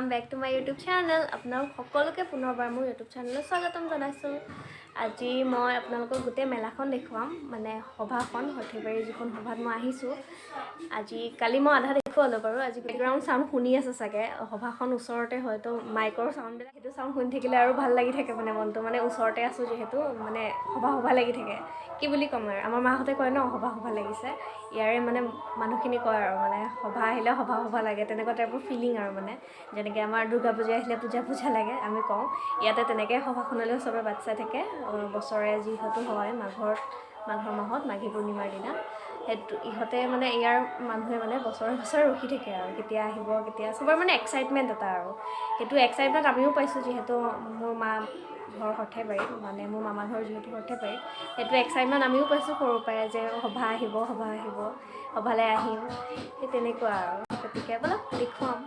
Welcome back to my YouTube channel. আপোনালোক সকলোকে পুনৰবাৰ মোৰ YouTube channelলৈ স্বাগতম জনাইছোঁ। আজি মই আপোনালোকক গোটেই মেলাখন দেখুৱাম, মানে সভাখন সৰ্থেবাৰী যিখন সভাত মই আহিছোঁ। কালি মই আধা দেখুৱালো বাৰু। আজি বেকগ্ৰাউণ্ড সাউণ্ড শুনি আছে চাগে, সভাখন ওচৰতে হয়তো মাইকৰ সাউণ্ডবিলাক সেইটো সাউণ্ড শুনি থাকিলে আৰু ভাল লাগি থাকে, মানে মনটো মানে ওচৰতে আছোঁ যিহেতু মানে সভা লাগি থাকে। কি বুলি ক'ম আৰু, আমাৰ মাহঁতে কয় ন সভা লাগিছে, ইয়াৰে মানে মানুহখিনি কয় আৰু মানে সভা আহিলে সভা লাগে, তেনেকুৱা টাইপৰ ফিলিং আৰু মানে যেনেকৈ আমাৰ দুৰ্গা পূজা আহিলে পূজা লাগে আমি কওঁ, ইয়াতে তেনেকৈ সভাখনলৈ চবে বাট চাই থাকে। বছৰে যিহেতু হয় মাঘৰ মাহত মাঘী পূৰ্ণিমাৰ দিনা, সেইটো ইহঁতে মানে ইয়াৰ মানুহে মানে বছৰে ৰখি থাকে আৰু কেতিয়া আহিব, কেতিয়া চবৰে মানে এক্সাইটমেণ্ট এটা আৰু সেইটো এক্সাইটমেণ্ট আমিও পাইছোঁ, যিহেতু মোৰ মা ঘৰ সৰ্থেবাৰীত, মানে মোৰ মামা ঘৰ যিহেতু সৰ্থেবাৰীত, সেইটো এক্সাইটমেণ্ট আমিও পাইছোঁ সৰুৰ পৰাই যে সভা আহিব সভালৈ আহিম, সেই তেনেকুৱা আৰু। গতিকে বলক দেখুৱাম।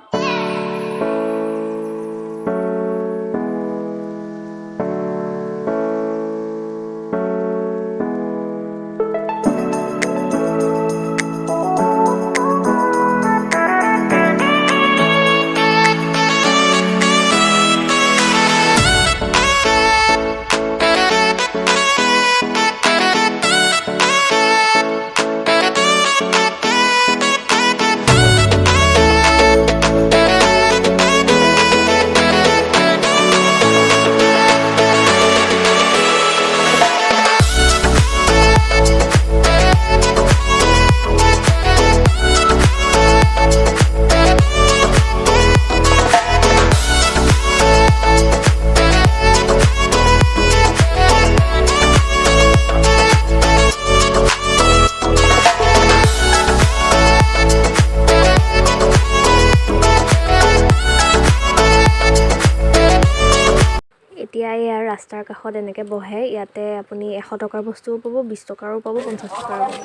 এতিয়া ইয়াৰ ৰাস্তাৰ কাষত এনেকৈ বহে, ইয়াতে আপুনি 100 টকাৰ বস্তুও পাব, 20 টকাৰো পাব, 50 টকাৰো পাব।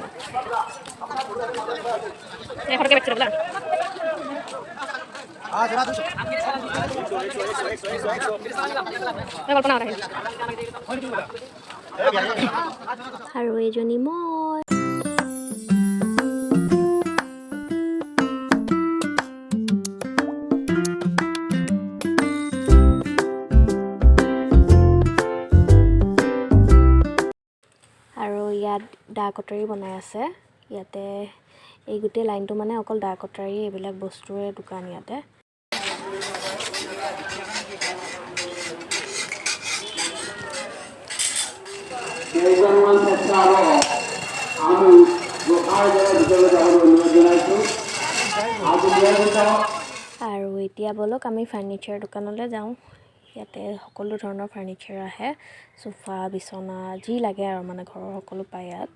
আৰু এইজনী মই আৰু ইয়াত দা কটাৰী বনাই আছে। ইয়াতে এই গোটেই লাইনটো মানে অকল দা কটাৰী এইবিলাক বস্তুৰে দোকান ইয়াতে। আৰু এতিয়া বলক আমি ফাৰ্নিচাৰ দোকানলৈ যাওঁ। ইয়াতে সকলো ধৰণৰ ফাৰ্নিচাৰ আহে, সোফা, বিচনা, যি লাগে আৰু মানে ঘৰৰ সকলো পায় ইয়াত।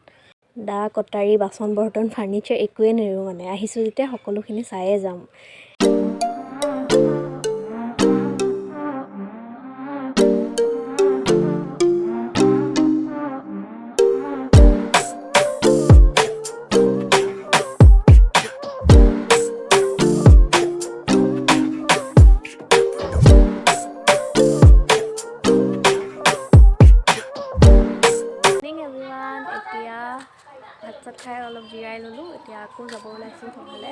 দা কটাৰী, বাচন বৰ্তন, ফাৰ্নিচাৰ একোৱে নেৰোঁ, মানে আহিছোঁ যেতিয়া সকলোখিনি চায়ে যাম। এতিয়া ভাত চাত খাই অলপ জিৰাই ল'লোঁ, এতিয়া আকৌ যাব ওলাইছোঁ সভালে।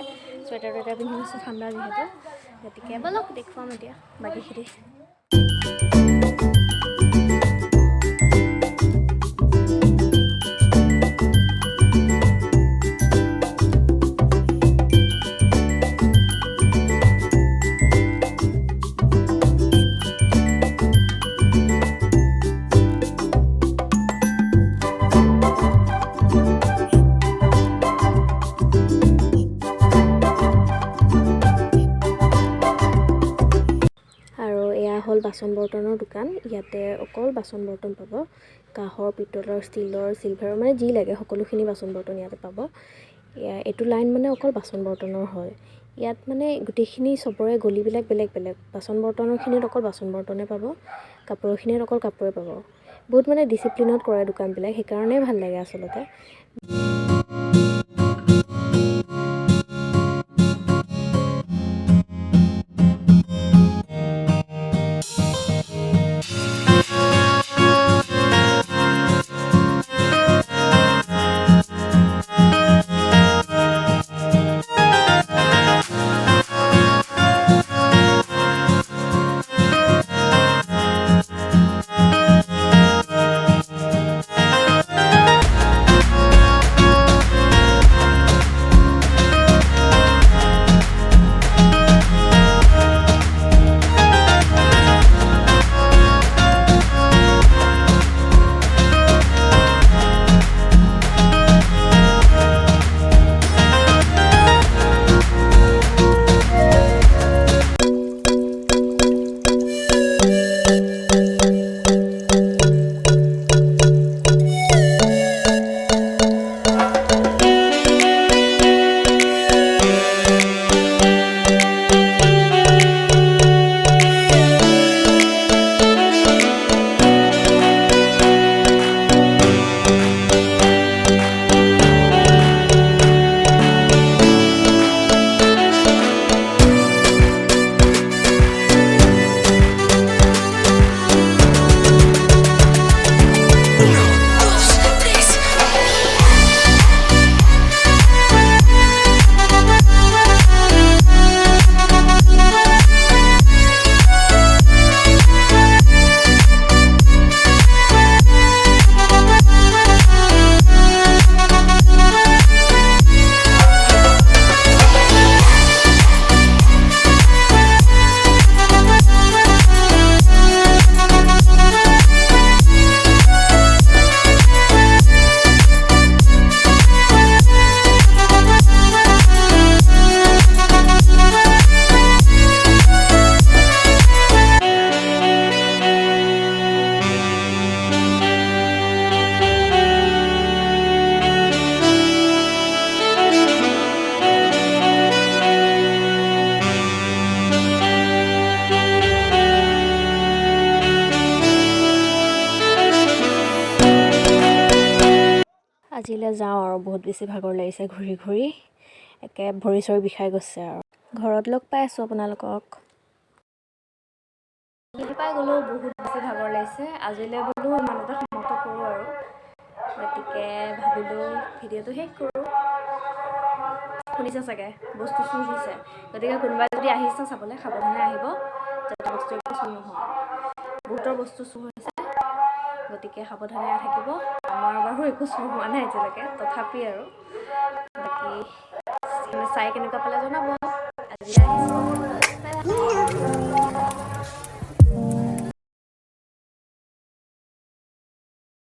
চুৱেটাৰ পিন্ধি গৈছোঁ ঠাণ্ডা যিহেতু, গতিকে বলক দেখুৱাম এতিয়া বাকীখিনি। হ'ল বাচন বৰ্তনৰ দোকান। ইয়াতে অকল বাচন বৰ্তন পাব, কাঁহৰ, পিতলৰ, ষ্টীলৰ, চিলভাৰৰ, মানে যি লাগে সকলোখিনি বাচন বৰ্তন ইয়াতে পাব। এইটো লাইন মানে অকল বাচন বৰ্তনৰ হয়। ইয়াত মানে গোটেইখিনি চবৰে গলিবিলাক বেলেগ বাচন বৰ্তনৰখিনিত অকল বাচন বৰ্তনে পাব, কাপোৰখিনিত অকল কাপোৰে পাব। বহুত মানে ডিচিপ্লিনত কৰে দোকানবিলাক, সেইকাৰণেই ভাল লাগে আচলতে। যাওঁ আৰু বহুত বেছি ভাগৰ লাগিছে ঘূৰি ঘূৰি একে ভৰি চৰি বিষাই গৈছে আৰু ঘৰত লগ পাই আছোঁ আপোনালোকক পাই গ'লেও বহুত বেছি ভাগৰ লাগিছে আজিলৈ বোলো ইমানতে সমাপ্ত কৰোঁ আৰু গতিকে ভাবিলোঁ ভিডিঅ'টো শেষ কৰোঁ শুনিছে চাগে বস্তু চুৰ হৈছে গতিকে কোনোবাই যদি আহিছে চাবলৈ সাৱধানে আহিব যাতে বস্তু একো চুৰ নহয় বহুতৰ বস্তু চুৰ হৈছে গতিকে সাৱধানে থাকিব আমাৰ বাৰু একো চুৰ হোৱা নাই এতিয়ালৈকে তথাপি আৰু বাকী চাই কেনেকুৱা পালে জনাব আজিলৈ আহিছোঁ